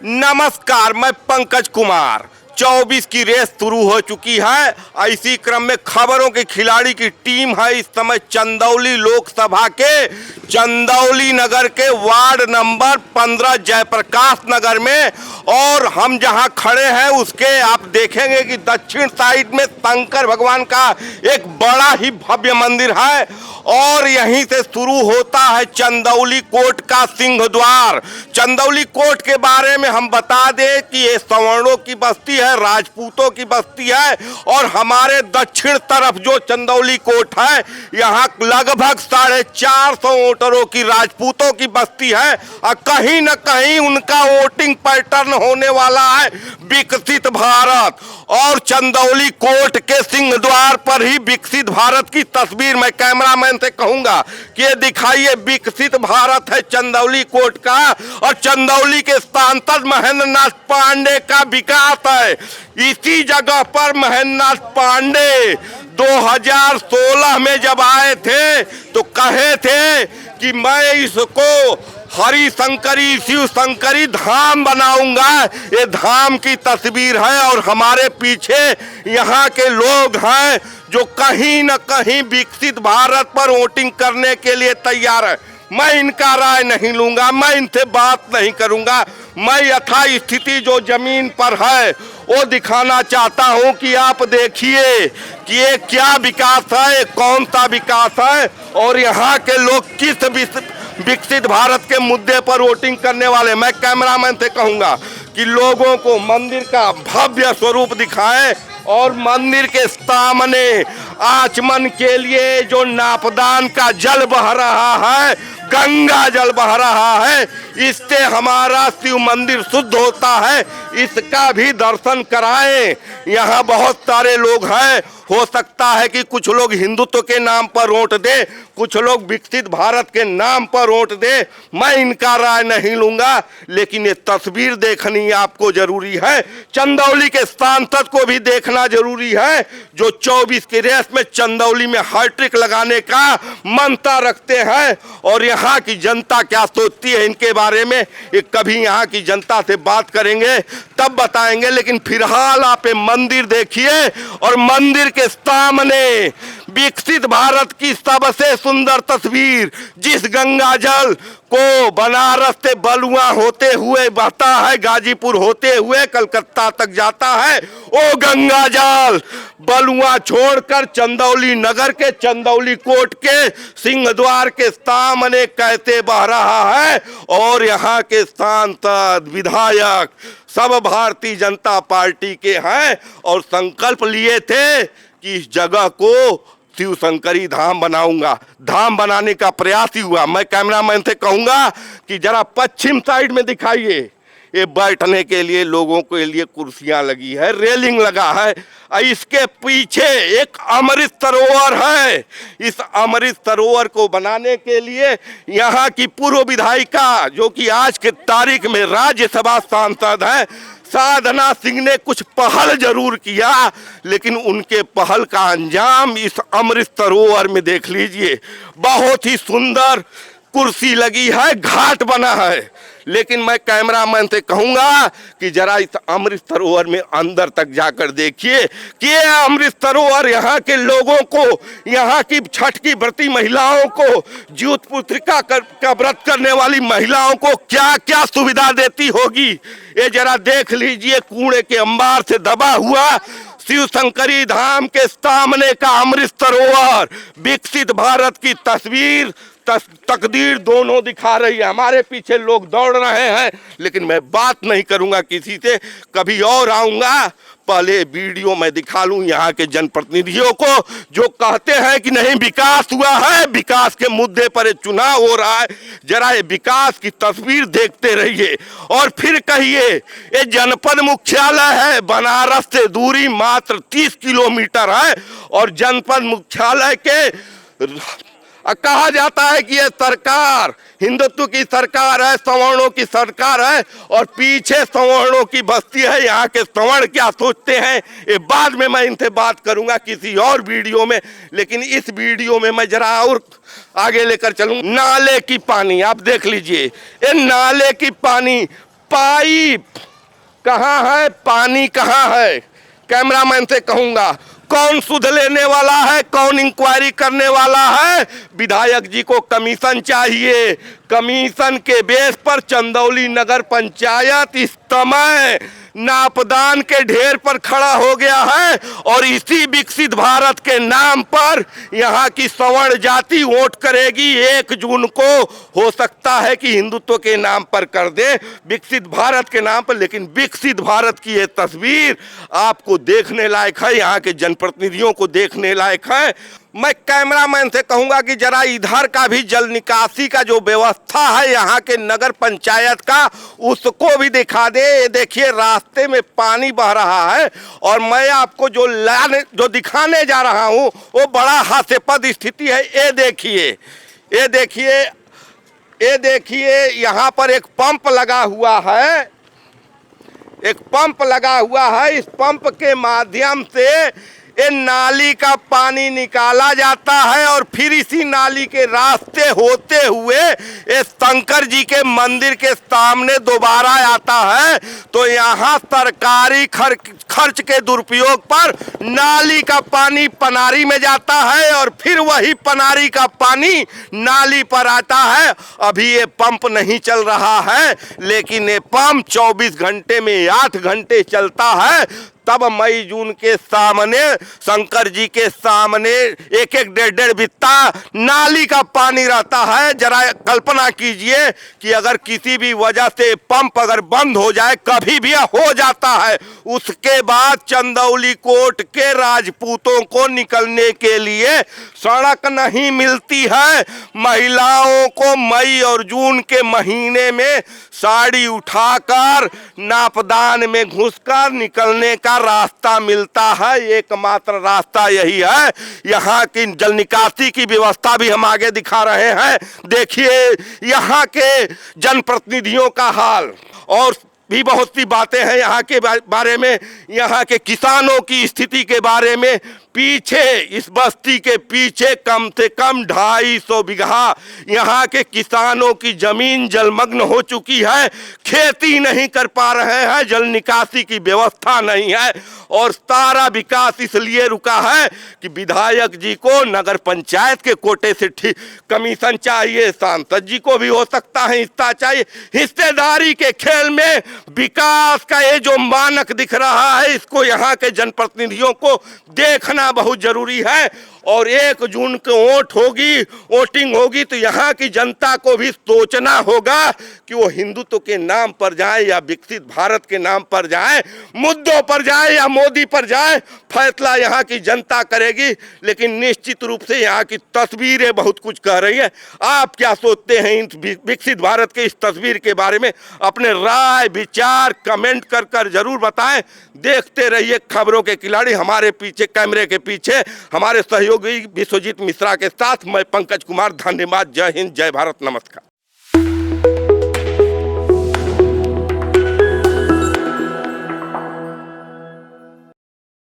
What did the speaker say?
नमस्कार, मैं पंकज कुमार। 24 की रेस शुरू हो चुकी है। इसी क्रम में खबरों के खिलाड़ी की टीम है इस समय चंदौली लोकसभा के चंदौली नगर के वार्ड नंबर 15 जयप्रकाश नगर में। और हम जहां खड़े हैं उसके आप देखेंगे कि दक्षिण साइड में शंकर भगवान का एक बड़ा ही भव्य मंदिर है और यहीं से शुरू होता है चंदौली कोट का सिंह द्वार। चंदौली कोट के बारे में हम बता दें कि ये सवर्णों की बस्ती है, राजपूतों की बस्ती है और हमारे दक्षिण तरफ जो चंदौली कोट है यहाँ लगभग 450 वोटरों की राजपूतों की बस्ती है और कहीं न कहीं उनका वोटिंग पैटर्न होने वाला है विकसित भारत। और चंदौली कोट के सिंह द्वार पर ही विकसित भारत की तस्वीर मैं कैमरामैन से कहूंगा कि ये दिखाइए, विकसित भारत है चंदौली कोट का और चंदौली के सांसद महेंद्र नाथ पांडे का विकास है। इसी जगह पर महेंद्र नाथ पांडे 2016 में जब आए थे तो कहे थे कि मैं इसको हरि शंकरी शिव शंकरी धाम बनाऊंगा। ये धाम की तस्वीर है और हमारे पीछे यहाँ के लोग हैं जो कहीं न कहीं विकसित भारत पर वोटिंग करने के लिए तैयार है। मैं इनका राय नहीं लूंगा, मैं इनसे बात नहीं करूंगा। मैं यथा स्थिति जो जमीन पर है वो दिखाना चाहता हूं कि आप देखिए कि ये क्या विकास है, कौन सा विकास है और यहाँ के लोग किस विकसित भारत के मुद्दे पर वोटिंग करने वाले। मैं कैमरामैन से कहूंगा कि लोगों को मंदिर का भव्य स्वरूप दिखाएं और मंदिर के सामने आचमन के लिए जो नापदान का जल बह रहा है, गंगा जल बह रहा है, इससे हमारा शिव मंदिर शुद्ध होता है। इसका भी दर्शन कराएं। यहाँ बहुत सारे लोग हैं, हो सकता है कि कुछ लोग हिंदुत्व के नाम पर वोट दे, कुछ लोग विकसित भारत के नाम पर वोट दे। मैं इनका राय नहीं लूंगा, लेकिन ये तस्वीर देखनी आपको जरूरी है। चंदौली के सांसद को भी देखना जरूरी है जो 24 की रेस में चंदौली में हैट्रिक लगाने का मंशा रखते हैं। और यहाँ की जनता क्या सोचती है इनके बारे में, ये कभी यहाँ की जनता से बात करेंगे तब बताएंगे। लेकिन फिलहाल आप ये मंदिर देखिए और मंदिर के सामने विकसित भारत की सबसे सुंदर तस्वीर, जिस गंगा जल को बनारस से बलुआ होते हुए बहता है, गाजीपुर होते हुए कलकत्ता तक जाता है, वो गंगा जल बलुआ छोड़कर चंदौली नगर के चंदौली कोट के सिंह द्वार के सामने कैसे बह रहा है। और यहाँ के सांसद विधायक सब भारतीय जनता पार्टी के हैं और संकल्प लिए थे कि इस जगह को शिव शंकरी धाम बनाऊंगा। धाम बनाने का प्रयास ही हुआ। मैं कैमरामैन से कहूंगा कि जरा पश्चिम साइड में दिखाइए, ये बैठने के लिए लोगों के लिए कुर्सियां लगी है, रेलिंग लगा है। इसके पीछे एक अमृत सरोवर है। इस अमृत सरोवर को बनाने के लिए यहाँ की पूर्व विधायिका जो कि आज के तारीख में राज्यसभा सांसद है साधना सिंह ने कुछ पहल जरूर किया, लेकिन उनके पहल का अंजाम इस अमृत सरोवर में देख लीजिए। बहुत ही सुंदर कुर्सी लगी है, घाट बना है। लेकिन मैं कैमरामैन से कहूंगा कि जरा इस अमृत सरोवर में अंदर तक जाकर देखिए कि ये अमृत सरोवर यहाँ के लोगों को, यहाँ की छठ की व्रती महिलाओं को, ज्योत पुत्रिका का व्रत करने वाली महिलाओं को क्या क्या सुविधा देती होगी। ये जरा देख लीजिए, कूड़े के अंबार से दबा हुआ शिव शंकरी धाम के सामने का अमृत सरोवर, विकसित भारत की तस्वीर तकदीर दोनों दिखा रही है। हमारे पीछे लोग दौड़ रहे हैं, लेकिन मैं बात नहीं करूंगा किसी से, कभी और आऊंगा। पहले वीडियो में दिखा लूं यहाँ के जनप्रतिनिधियों को जो कहते हैं कि नहीं विकास हुआ है, विकास के मुद्दे पर चुनाव हो रहा है। जरा ये विकास की तस्वीर देखते रहिए और फिर कहिए। ये जनपद मुख्यालय है, बनारस से दूरी मात्र 30 किलोमीटर है और जनपद मुख्यालय के कहा जाता है कि ये सरकार हिंदुत्व की सरकार है, सवर्णों की सरकार है और पीछे सवर्णों की बस्ती है। यहाँ के सवर्ण क्या सोचते हैं ये बाद में मैं इनसे बात करूंगा किसी और वीडियो में। लेकिन इस वीडियो में मैं जरा और आगे लेकर चलूं। नाले की पानी आप देख लीजिए, ये नाले की पानी पाइप कहाँ है, पानी कहाँ है? कैमरामैन से कहूंगा कौन सुध लेने वाला है, कौन इंक्वायरी करने वाला है? विधायक जी को कमीशन चाहिए। कमीशन के बेस पर चंदौली नगर पंचायत इस समय नापदान के ढेर पर खड़ा हो गया है और इसी विकसित भारत के नाम पर यहाँ की सवर्ण जाति वोट करेगी 1 जून को। हो सकता है कि हिंदुत्व के नाम पर कर दे, विकसित भारत के नाम पर, लेकिन विकसित भारत की ये तस्वीर आपको देखने लायक है, यहाँ के जनप्रतिनिधियों को देखने लायक है। मैं कैमरामैन से कहूंगा कि जरा इधर का भी जल निकासी का जो व्यवस्था है यहाँ के नगर पंचायत का, उसको भी दिखा दे। ये देखिए रास्ते में पानी बह रहा है और मैं आपको जो दिखाने जा रहा हूँ वो बड़ा हास्यास्पद स्थिति है। ये देखिए, ये देखिए, ये देखिए, यहाँ पर एक पंप लगा हुआ है, एक पंप लगा हुआ है। इस पंप के माध्यम से ये नाली का पानी निकाला जाता है और फिर इसी नाली के रास्ते होते हुए ये शंकर जी के मंदिर के सामने दोबारा आता है। तो यहाँ सरकारी खर्च के दुरुपयोग पर नाली का पानी पनारी में जाता है और फिर वही पनारी का पानी नाली पर आता है। अभी ये पंप नहीं चल रहा है, लेकिन ये पंप 24 घंटे में 8 घंटे चलता है। तब मई जून के सामने, शंकर जी के सामने 1-1, 1.5 बित्ता नाली का पानी रहता है। जरा कल्पना कीजिए कि अगर किसी भी वजह से पंप अगर बंद हो जाए, कभी भी हो जाता है, उसके बाद चंदौली कोट के राजपूतों को निकलने के लिए सड़क नहीं मिलती है। महिलाओं को मई और जून के महीने में साड़ी उठाकर नापदान में घुसकर निकलने का रास्ता मिलता है। एकमात्र रास्ता यही है। यहाँ की जल निकासी की व्यवस्था भी हम आगे दिखा रहे हैं। देखिए यहाँ के जनप्रतिनिधियों का हाल, और भी बहुत सी बातें हैं यहाँ के बारे में, यहाँ के किसानों की स्थिति के बारे में। पीछे इस बस्ती के पीछे कम से कम 250 बीघा यहाँ के किसानों की जमीन जलमग्न हो चुकी है, खेती नहीं कर पा रहे हैं, जल निकासी की व्यवस्था नहीं है और सारा विकास इसलिए रुका है कि विधायक जी को नगर पंचायत के कोटे से कमीशन चाहिए, सांसद जी को भी हो सकता है हिस्सा चाहिए। हिस्सेदारी के खेल में विकास का ये जो मानक दिख रहा है, इसको यहाँ के जनप्रतिनिधियों को देखना बहुत जरूरी है। और 1 जून को वोटिंग होगी तो यहाँ की जनता को भी सोचना होगा कि वो हिंदुत्व के नाम पर जाए या विकसित भारत के नाम पर जाए, मुद्दों पर जाए या मोदी पर जाए, फैसला यहाँ की जनता करेगी। लेकिन निश्चित रूप से यहाँ की तस्वीरें बहुत कुछ कह रही है। आप क्या सोचते हैं इन विकसित भारत के इस तस्वीर के बारे में? अपने राय विचार कमेंट कर जरूर बताएं। देखते रहिए खबरों के खिलाड़ी। हमारे पीछे, कैमरे के पीछे हमारे सहयोगी विश्वजीत मिश्रा के साथ मैं पंकज कुमार। धन्यवाद। जय हिंद, जय भारत, नमस्कार।